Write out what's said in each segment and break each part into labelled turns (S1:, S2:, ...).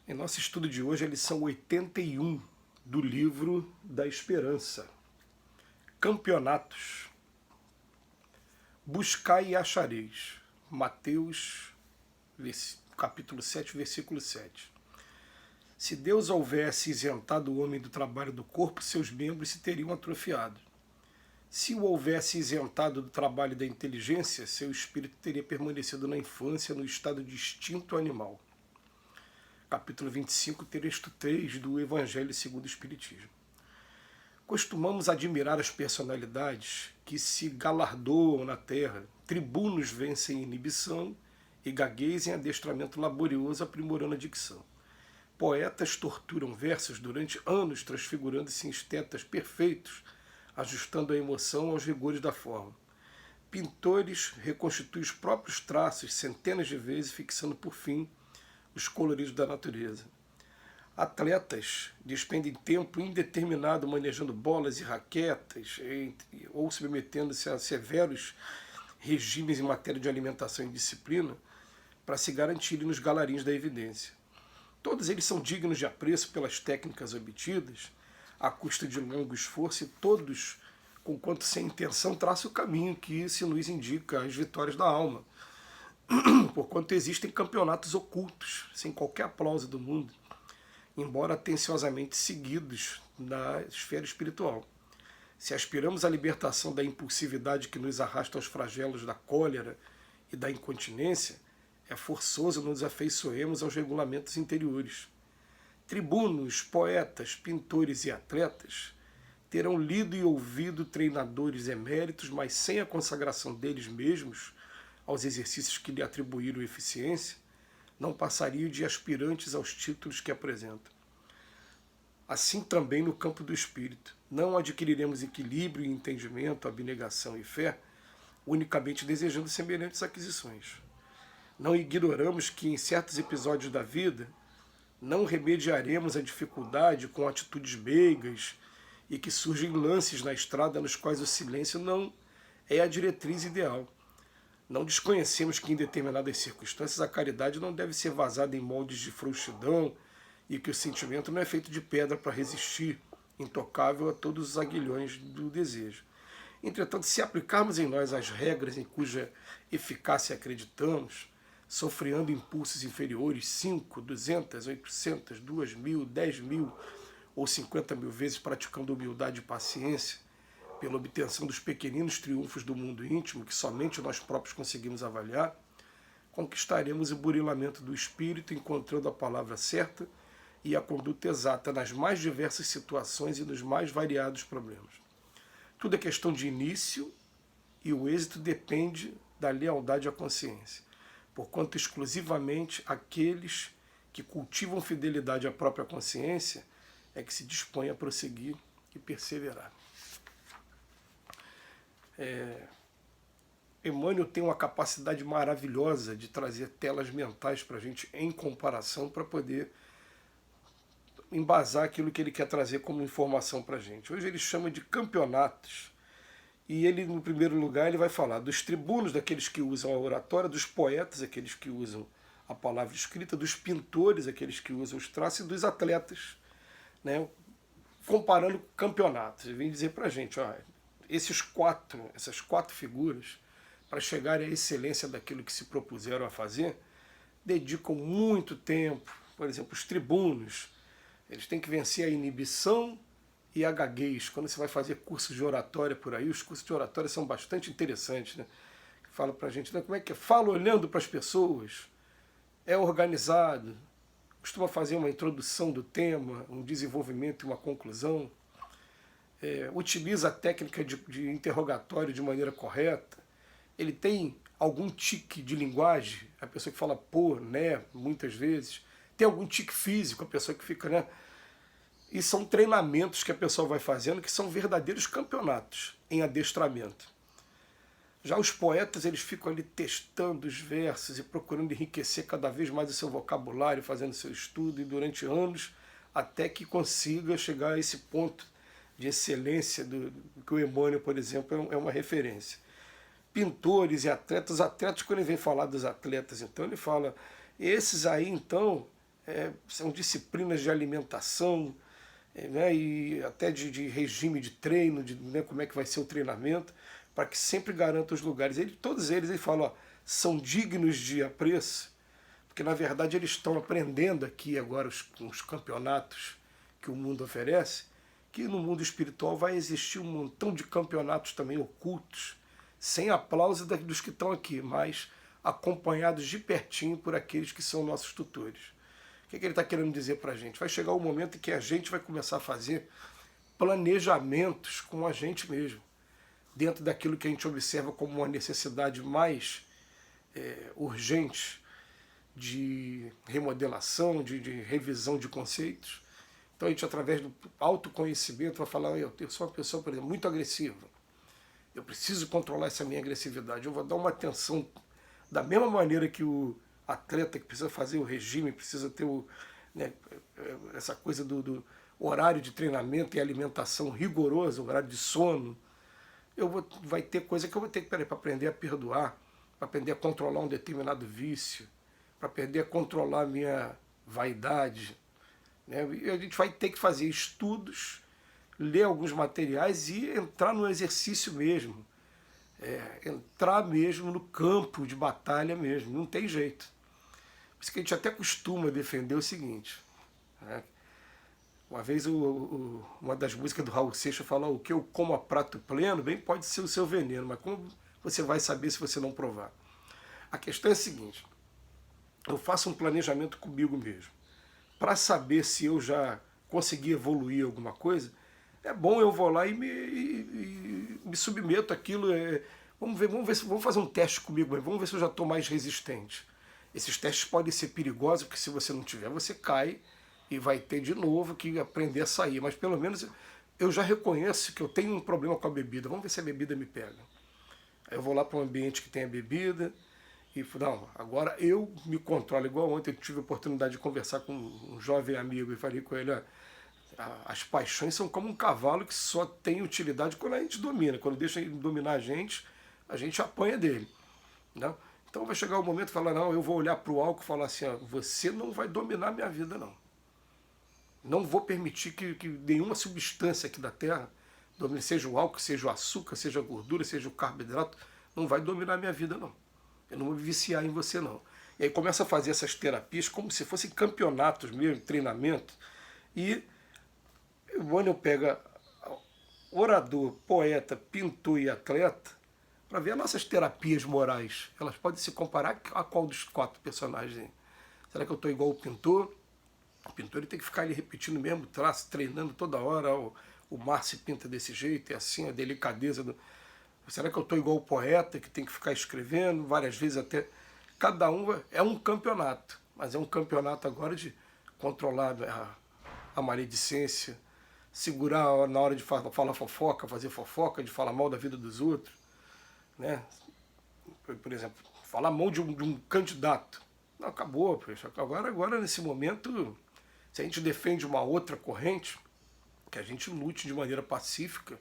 S1: Em nosso estudo de hoje, a lição 81 do livro da Esperança. Campeonatos. Buscai e achareis. Mateus, capítulo 7, versículo 7. Se Deus houvesse isentado o homem do trabalho do corpo, seus membros se teriam atrofiado. Se o houvesse isentado do trabalho da inteligência, seu espírito teria permanecido na infância no estado de instinto animal. Capítulo 25, texto 3 do Evangelho segundo o Espiritismo. Costumamos admirar as personalidades que se galardoam na terra, tribunos vencem inibição e gagueiros em adestramento laborioso aprimorando a dicção. Poetas torturam versos durante anos, transfigurando-se em estetas perfeitos, ajustando a emoção aos rigores da forma. Pintores reconstituem os próprios traços centenas de vezes, fixando por fim os coloridos da natureza. Atletas despendem tempo indeterminado manejando bolas e raquetas ou submetendo-se a severos regimes em matéria de alimentação e disciplina para se garantirem nos galarins da evidência. Todos eles são dignos de apreço pelas técnicas obtidas, à custa de longo esforço, e todos, conquanto sem intenção, traçam o caminho que se nos indica as vitórias da alma, porquanto existem campeonatos ocultos, sem qualquer aplauso do mundo, embora atenciosamente seguidos na esfera espiritual. Se aspiramos à libertação da impulsividade que nos arrasta aos flagelos da cólera e da incontinência, é forçoso nos afeiçoemos aos regulamentos interiores. Tribunos, poetas, pintores e atletas terão lido e ouvido treinadores eméritos, mas sem a consagração deles mesmos aos exercícios que lhe atribuíram eficiência, não passariam de aspirantes aos títulos que apresentam. Assim também no campo do espírito, não adquiriremos equilíbrio e entendimento, abnegação e fé, unicamente desejando semelhantes aquisições. Não ignoramos que em certos episódios da vida não remediaremos a dificuldade com atitudes meigas e que surgem lances na estrada nos quais o silêncio não é a diretriz ideal. Não desconhecemos que em determinadas circunstâncias a caridade não deve ser vazada em moldes de frouxidão e que o sentimento não é feito de pedra para resistir, intocável a todos os aguilhões do desejo. Entretanto, se aplicarmos em nós as regras em cuja eficácia acreditamos, sofreando impulsos inferiores 5, 200, 800, 2.000, 10.000 ou 50.000 vezes praticando humildade e paciência, pela obtenção dos pequeninos triunfos do mundo íntimo, que somente nós próprios conseguimos avaliar, conquistaremos o burilamento do espírito, encontrando a palavra certa e a conduta exata nas mais diversas situações e nos mais variados problemas. Tudo é questão de início e o êxito depende da lealdade à consciência, porquanto exclusivamente aqueles que cultivam fidelidade à própria consciência é que se dispõem a prosseguir e perseverar. Emmanuel tem uma capacidade maravilhosa de trazer telas mentais para a gente em comparação para poder embasar aquilo que ele quer trazer como informação para a gente. Hoje ele chama de campeonatos e ele, no primeiro lugar, ele vai falar dos tribunos, daqueles que usam a oratória, dos poetas, aqueles que usam a palavra escrita, dos pintores, aqueles que usam os traços, e dos atletas, né? Comparando campeonatos. Ele vem dizer para a gente, ó, essas quatro figuras, para chegarem à excelência daquilo que se propuseram a fazer, dedicam muito tempo. Por exemplo, os tribunos, eles têm que vencer a inibição e a gaguez. Quando você vai fazer cursos de oratória por aí, os cursos de oratória são bastante interessantes, né? Fala para a gente, né, como é que é? Fala olhando para as pessoas, é organizado, costuma fazer uma introdução do tema, um desenvolvimento e uma conclusão, utiliza a técnica de interrogatório de maneira correta, ele tem algum tique de linguagem, a pessoa que fala pô, né, muitas vezes, tem algum tique físico, a pessoa que fica, né, e são treinamentos que a pessoa vai fazendo que são verdadeiros campeonatos em adestramento. Já os poetas, eles ficam ali testando os versos e procurando enriquecer cada vez mais o seu vocabulário, fazendo seu estudo, e durante anos, até que consiga chegar a esse ponto de excelência do que o Emmanuel, por exemplo, é uma referência. Pintores e atletas, quando ele vem falar dos atletas, então ele fala, esses aí, então, são disciplinas de alimentação, né, e até de regime de treino, né, como é que vai ser o treinamento, para que sempre garanta os lugares. Todos eles, ele fala, ó, são dignos de apreço, porque na verdade eles estão aprendendo aqui agora os campeonatos que o mundo oferece, que no mundo espiritual vai existir um montão de campeonatos também ocultos, sem aplauso dos que estão aqui, mas acompanhados de pertinho por aqueles que são nossos tutores. O que ele está querendo dizer para a gente? Vai chegar um momento em que a gente vai começar a fazer planejamentos com a gente mesmo, dentro daquilo que a gente observa como uma necessidade mais urgente de remodelação, de revisão de conceitos. Então a gente, através do autoconhecimento, vai falar, eu sou uma pessoa, por exemplo, muito agressiva. Eu preciso controlar essa minha agressividade. Eu vou dar uma atenção da mesma maneira que o atleta que precisa fazer o regime, precisa ter essa coisa do horário de treinamento e alimentação rigoroso, horário de sono. Vai ter coisa que eu vou ter que, para aprender a perdoar, para aprender a controlar um determinado vício, para aprender a controlar a minha vaidade. Né? E a gente vai ter que fazer estudos, ler alguns materiais e entrar no exercício mesmo. Entrar mesmo no campo de batalha mesmo, não tem jeito. Por isso que a gente até costuma defender o seguinte, né? Uma vez uma das músicas do Raul Seixas fala, o que eu como a prato pleno, bem pode ser o seu veneno, mas como você vai saber se você não provar? A questão é a seguinte, eu faço um planejamento comigo mesmo. Para saber se eu já consegui evoluir alguma coisa, é bom eu vou lá e me submeto àquilo. Vamos fazer um teste comigo, vamos ver se eu já estou mais resistente. Esses testes podem ser perigosos, porque se você não tiver, você cai e vai ter de novo que aprender a sair. Mas pelo menos eu já reconheço que eu tenho um problema com a bebida. Vamos ver se a bebida me pega. Aí eu vou lá para um ambiente que tem a bebida e não, agora eu me controlo. Igual ontem eu tive a oportunidade de conversar com um jovem amigo e falei com ele, as paixões são como um cavalo que só tem utilidade quando a gente domina. Quando deixa ele dominar a gente apanha dele. Não? Então vai chegar o momento de falar, não, eu vou olhar para o álcool e falar assim, você não vai dominar a minha vida, não. Não vou permitir que nenhuma substância aqui da Terra, seja o álcool, seja o açúcar, seja a gordura, seja o carboidrato, não vai dominar a minha vida, não. Eu não vou me viciar em você, não. E aí começa a fazer essas terapias como se fossem campeonatos mesmo, treinamento. E quando eu pego orador, poeta, pintor e atleta, para ver as nossas terapias morais, elas podem se comparar a qual dos 4 personagens aí? Será que eu estou igual o pintor? O pintor ele tem que ficar ali repetindo o mesmo traço, treinando toda hora. O mar se pinta desse jeito, é assim, a delicadeza do... Será que eu estou igual o poeta, que tem que ficar escrevendo várias vezes até... Cada um é um campeonato, mas é um campeonato agora de controlar a maledicência, segurar na hora de falar fofoca, fazer fofoca, de falar mal da vida dos outros. Né? Por exemplo, falar mal de um candidato. Não, acabou, poxa. Agora, nesse momento, se a gente defende uma outra corrente, que a gente lute de maneira pacífica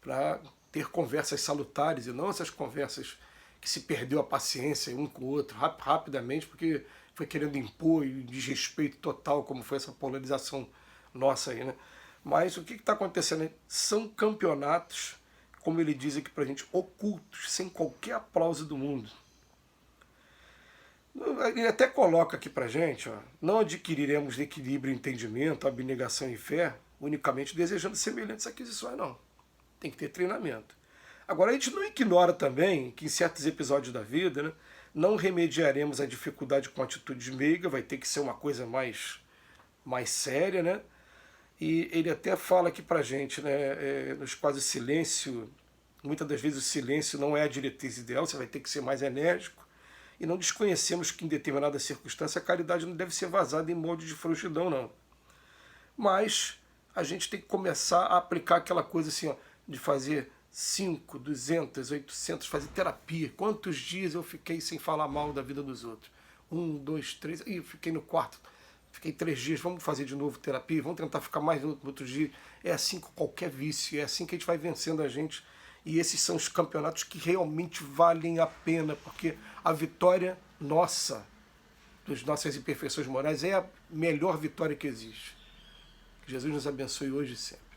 S1: para ter conversas salutares e não essas conversas que se perdeu a paciência um com o outro rapidamente porque foi querendo impor e desrespeito total, como foi essa polarização nossa aí, né? Mas o que está acontecendo aí? São campeonatos, como ele diz aqui pra gente, ocultos, sem qualquer aplauso do mundo. Ele até coloca aqui pra gente, não adquiriremos equilíbrio, entendimento, abnegação e fé, unicamente desejando semelhantes aquisições, não. Tem que ter treinamento. Agora, a gente não ignora também que em certos episódios da vida, né, não remediaremos a dificuldade com atitude meiga, vai ter que ser uma coisa mais séria, né? E ele até fala aqui pra gente, né, nos quase silêncio, muitas das vezes o silêncio não é a diretriz ideal, você vai ter que ser mais enérgico, e não desconhecemos que em determinada circunstância a caridade não deve ser vazada em molde de frouxidão, não. Mas a gente tem que começar a aplicar aquela coisa assim, de fazer 5, 200, 800, fazer terapia. Quantos dias eu fiquei sem falar mal da vida dos outros? 1, 2, 3, e fiquei no quarto. Fiquei 3 dias, vamos fazer de novo terapia, vamos tentar ficar mais no outro dia. É assim com qualquer vício, é assim que a gente vai vencendo a gente. E esses são os campeonatos que realmente valem a pena, porque a vitória nossa das nossas imperfeições morais é a melhor vitória que existe. Que Jesus nos abençoe hoje e sempre.